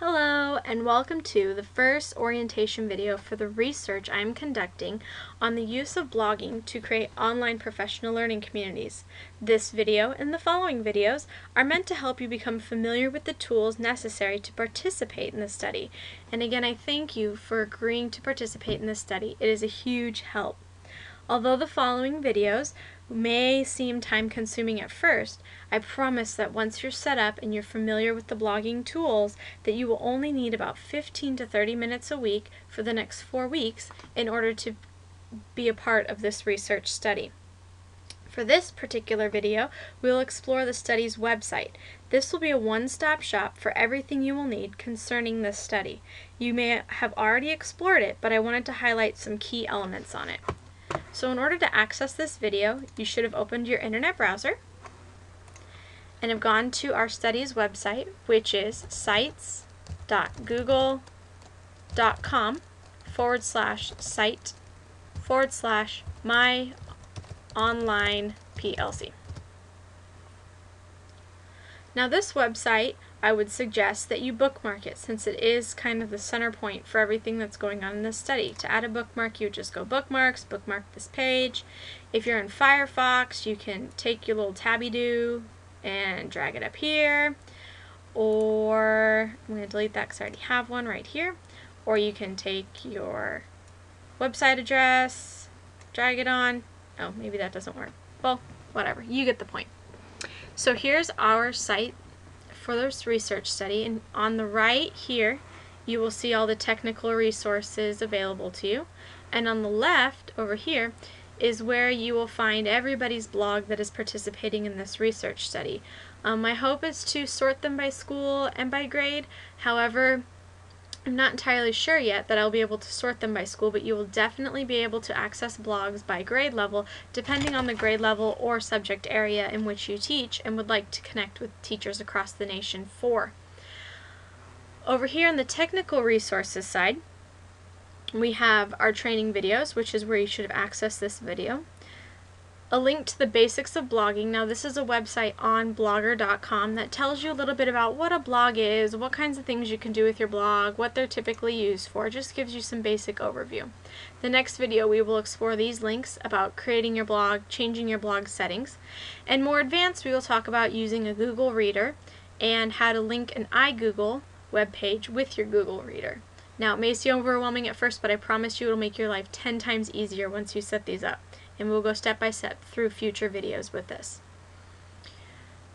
Hello, and welcome to the first orientation video for the research I am conducting on the use of blogging to create online professional learning communities. This video and the following videos are meant to help you become familiar with the tools necessary to participate in the study. And again, I thank you for agreeing to participate in this study. It is a huge help. Although the following videos may seem time-consuming at first, I promise that once you're set up and you're familiar with the blogging tools, that you will only need about 15 to 30 minutes a week for the next 4 weeks in order to be a part of this research study. For this particular video, we will explore the study's website. This will be a one-stop shop for everything you will need concerning this study. You may have already explored it, but I wanted to highlight some key elements on it. So in order to access this video, you should have opened your internet browser and have gone to our study's website, which is sites.google.com/site/my-online-plc. Now this website, I would suggest that you bookmark it, since it is kind of the center point for everything that's going on in this study. To add a bookmark, you would just go bookmarks, bookmark this page. If you're in Firefox, you can take your little tabby-do and drag it up here, or I'm going to delete that because I already have one right here, or you can take your website address, drag it on. Oh, maybe that doesn't work. Well, whatever, you get the point. So here's our site for this research study, and on the right here you will see all the technical resources available to you, and on the left over here is where you will find everybody's blog that is participating in this research study. My hope is to sort them by school and by grade. However, I'm not entirely sure yet that I'll be able to sort them by school, but you will definitely be able to access blogs by grade level, depending on the grade level or subject area in which you teach and would like to connect with teachers across the nation for. Over here on the technical resources side, we have our training videos, which is where you should have accessed this video. A link to the basics of blogging. Now this is a website on blogger.com that tells you a little bit about what a blog is, what kinds of things you can do with your blog, what they're typically used for. Just gives you some basic overview. The next video we will explore these links about creating your blog, changing your blog settings, and more advanced we will talk about using a Google Reader and how to link an iGoogle web page with your Google Reader. Now it may seem overwhelming at first, but I promise you it'll make your life 10 times easier once you set these up. And we'll go step by step through future videos with this.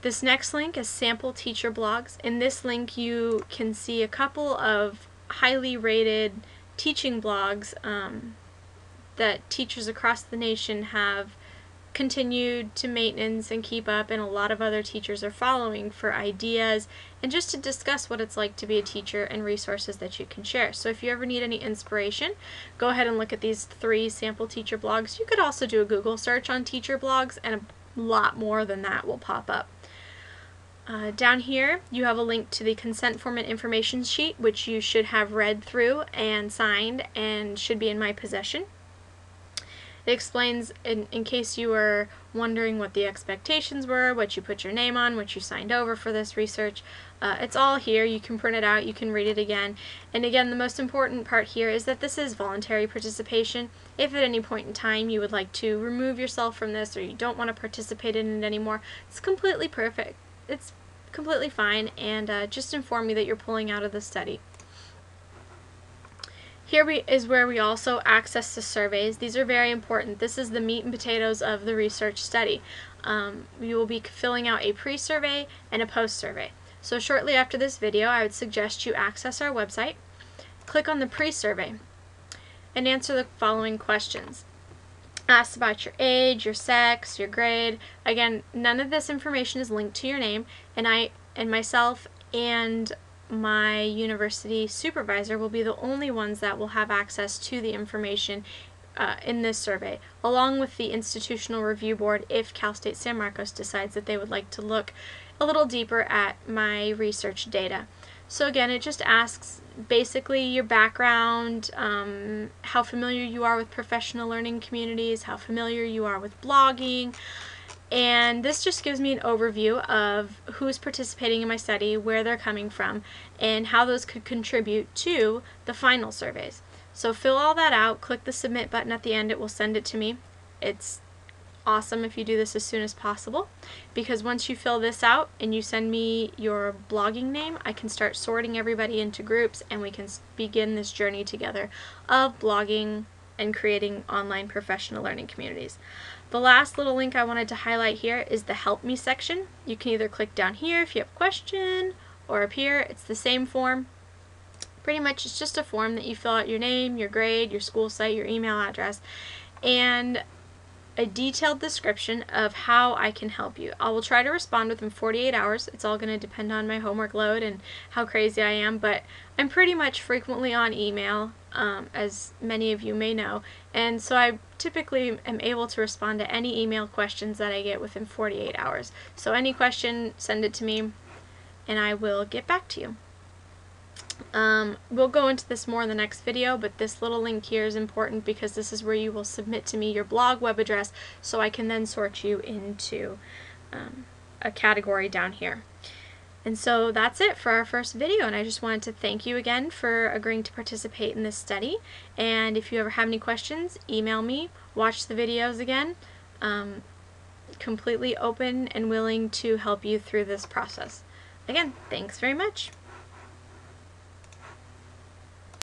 This next link is Sample Teacher Blogs. In this link you can see a couple of highly rated teaching blogs that teachers across the nation have continued to maintenance and keep up, and a lot of other teachers are following for ideas and just to discuss what it's like to be a teacher and resources that you can share. So if you ever need any inspiration, go ahead and look at these 3 sample teacher blogs. You could also do a Google search on teacher blogs, and a lot more than that will pop up. Down here you have a link to the consent form and information sheet, which you should have read through and signed and should be in my possession. It explains, in case you were wondering what the expectations were, what you put your name on, what you signed over for this research. It's all here. You can print it out, you can read it again. And again, the most important part here is that this is voluntary participation. If at any point in time you would like to remove yourself from this, or you don't want to participate in it anymore, it's completely perfect. It's completely fine, and just inform me that you're pulling out of the study. Here is where we also access the surveys. These are very important. This is the meat and potatoes of the research study. You will be filling out a pre-survey and a post-survey. So shortly after this video, I would suggest you access our website, click on the pre-survey, and answer the following questions. Ask about your age, your sex, your grade. Again, none of this information is linked to your name, and myself and my university supervisor will be the only ones that will have access to the information in this survey, along with the Institutional Review Board if Cal State San Marcos decides that they would like to look a little deeper at my research data. So again, it just asks basically your background, how familiar you are with professional learning communities, how familiar you are with blogging, And this just gives me an overview of who's participating in my study, where they're coming from, and how those could contribute to the final surveys. So fill all that out, click the submit button at the end, it will send it to me. It's awesome if you do this as soon as possible, because once you fill this out and you send me your blogging name, I can start sorting everybody into groups and we can begin this journey together of blogging and creating online professional learning communities. The last little link I wanted to highlight here is the Help Me section. You can either click down here if you have a question, or up here. It's the same form. Pretty much it's just a form that you fill out your name, your grade, your school site, your email address, and a detailed description of how I can help you. I will try to respond within 48 hours. It's all going to depend on my homework load and how crazy I am, but I'm pretty much frequently on email, as many of you may know, and so I typically am able to respond to any email questions that I get within 48 hours. So any question, send it to me and I will get back to you. We'll go into this more in the next video, but this little link here is important because this is where you will submit to me your blog web address so I can then sort you into a category down here. And so that's it for our first video, and I just wanted to thank you again for agreeing to participate in this study. And if you ever have any questions, email me, watch the videos again. Completely open and willing to help you through this process. Again, thanks very much.